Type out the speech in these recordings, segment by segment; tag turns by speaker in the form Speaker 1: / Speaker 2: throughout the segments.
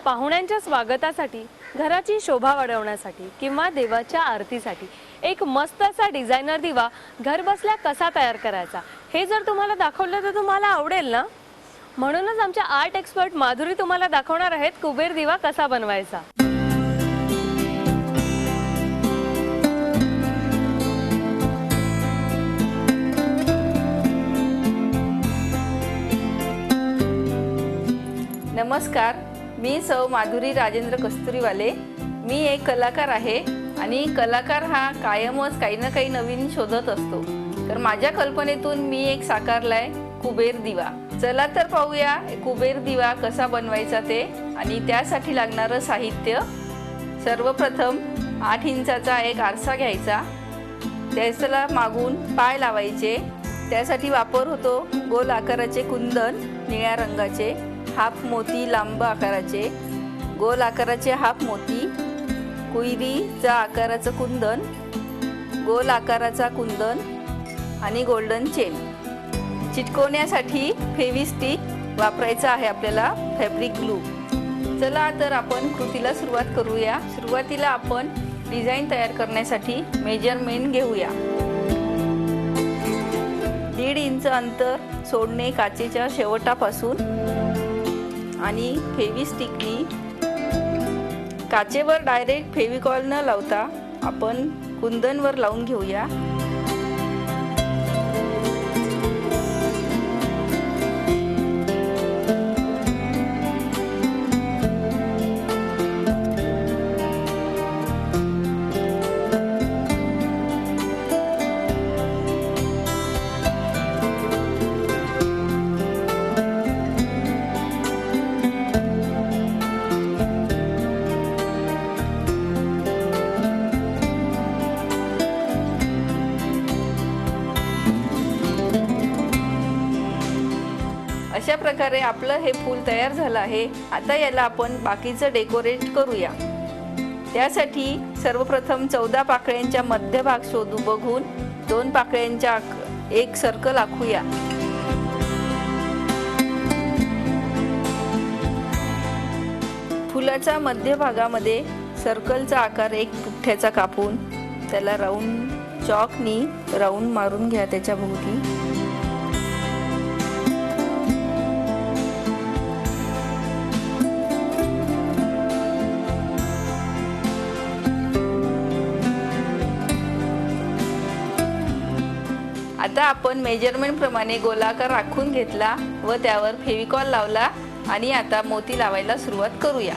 Speaker 1: पाहुण्यांच्या स्वागतासाठी, घराची शोभा वाढवण्यासाठी किंवा देवाच्या आरतीसाठी एक मस्त असा डिझायनर दिवा घर बसल्या कसा तयार करायचा हे जर तुम्हाला दाखवलं तर तुम्हाला आवडेल ना। म्हणूनच आमच्या आर्ट एक्सपर्ट माधुरी तुम्हाला दाखवणार आहेत कुबेर दिवा कसा बनवायचा।
Speaker 2: नमस्कार, मी सौ माधुरी राजेंद्र कस्तुरीवाले। मी एक कलाकार आहे आणि कलाकार हा कायमच काही ना काही नवीन शोधत असतो। तर माझ्या कल्पनेतून मी एक साकारलाय कुबेर दिवा। चला तर पाहूया कुबेर दिवा कसा बनवायचा ते आणि त्यासाठी लागणारे साहित्य। सर्वप्रथम 8 इंचाचा एक आरसा घ्यायचा, त्याला मागून पाय लावायचे। त्यासाठी वापर होतो गोल आकाराचे कुंदन निळ्या रंगाचे, हाफ मोती लांब आकाराचे, गोल आकाराचे हाफ मोती, कुयरीचा आकाराचं कुंदन, गोल आकाराचा कुंदन आणि गोल्डन चेन। चिटकवण्यासाठी फेविस्टिक वापरायचा आहे आपल्याला, फॅब्रिक ग्लू। चला तर आपण कृतीला सुरुवात करूया। सुरुवातीला आपण डिझाईन तयार करण्यासाठी मेजरमेंट घेऊया। 1.5 इंच अंतर सोडणे काचेच्या शेवटापासून आणि फेविस्टिकनी काचेवर डायरेक्ट फेविकॉल न लावता आपण कुंदनवर लावून घेऊया। अशा प्रकारे आपलं हे फूल तयार झालं आहे। आता याला आपण बाकीचं डेकोरेट करूया। त्यासाठी सर्वप्रथम 14 पाकळ्यांच्या मध्यभाग शोधू बघून 2 पाकळ्यांच्या एक सर्कल आखूया। फुलाच्या मध्यभागामध्ये सर्कलचा आकार एक पुठ्ठ्याचा कापून त्याला राऊंड चॉकनी राऊंड मारून घ्या त्याच्या भोवती। आता आपण मेजरमेंट प्रमाणे गोलाकार राखून घेतला व त्यावर फेविकॉल लावला आणि आता मोती लावायला सुरुवात करूया।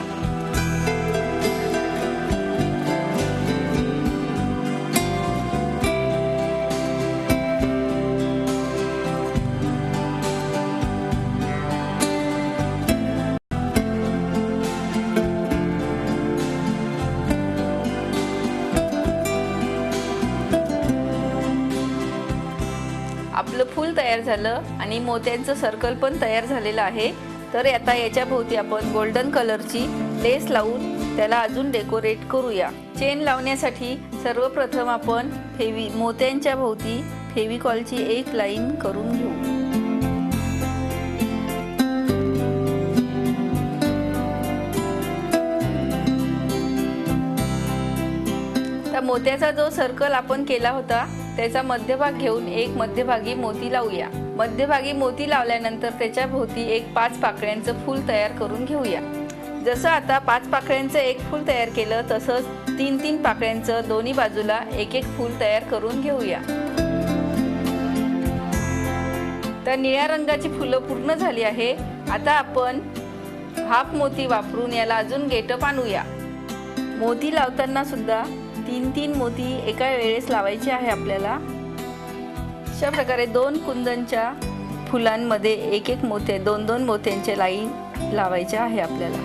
Speaker 2: आपलं फूल तयार झालं आणि मोत्यांचं सर्कल पण तयार झालेलं आहे। तर आता याच्या भोवती आपण गोल्डन कलरची लेस लावून त्याला अजून डेकोरेट करूया। चेन लावण्यासाठी सर्वप्रथम आपण मोत्यांच्या भोवती फेविकॉलची एक लाईन करून घेऊ। तर मोत्याचा जो सर्कल आपण केला होता त्याचा मध्यभाग घेऊन एक मध्यभागी मोती लावूया। मध्यभागी मोती लावल्यानंतर त्याच्या भोवती एक 5 पाकळ्यांचं फूल तयार करून घेऊया। जसं आता 5 पाकळ्यांचं एक फूल तयार केलं तसंच 3-3 पाकळ्यांचं दोन्ही बाजूला एक फूल तयार करून घेऊया। तर निळ्या रंगाची फुलं पूर्ण झाली आहे। आता आपण हाफ मोती वापरून याला अजून गेटअप आणूया। मोती लावताना सुद्धा 3-3 मोती एका वेळेस लावायचे आहे आपल्याला। अशा प्रकारे 2 कुंदनच्या फुलांमध्ये एक मोते 2-2 मोत्यांचे लाईन लावायचे आहे आपल्याला।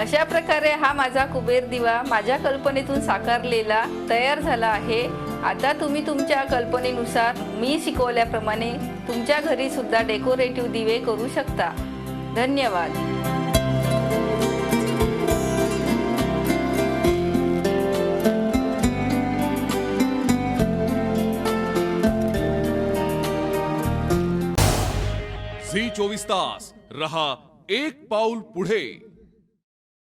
Speaker 2: अशा प्रकारे हा माझा कुबेर दिवा माझ्या कल्पनेतून साकारलेला तयार झाला आहे। आता तुम्ही तुमच्या कल्पनेनुसार मी शिकवल्याप्रमाणे तुमच्या घरी सुद्धा डेकोरेटिव्ह दिवे करू शकता। धन्यवाद।
Speaker 3: झी 24 तास रहा एक पाऊल पुढे.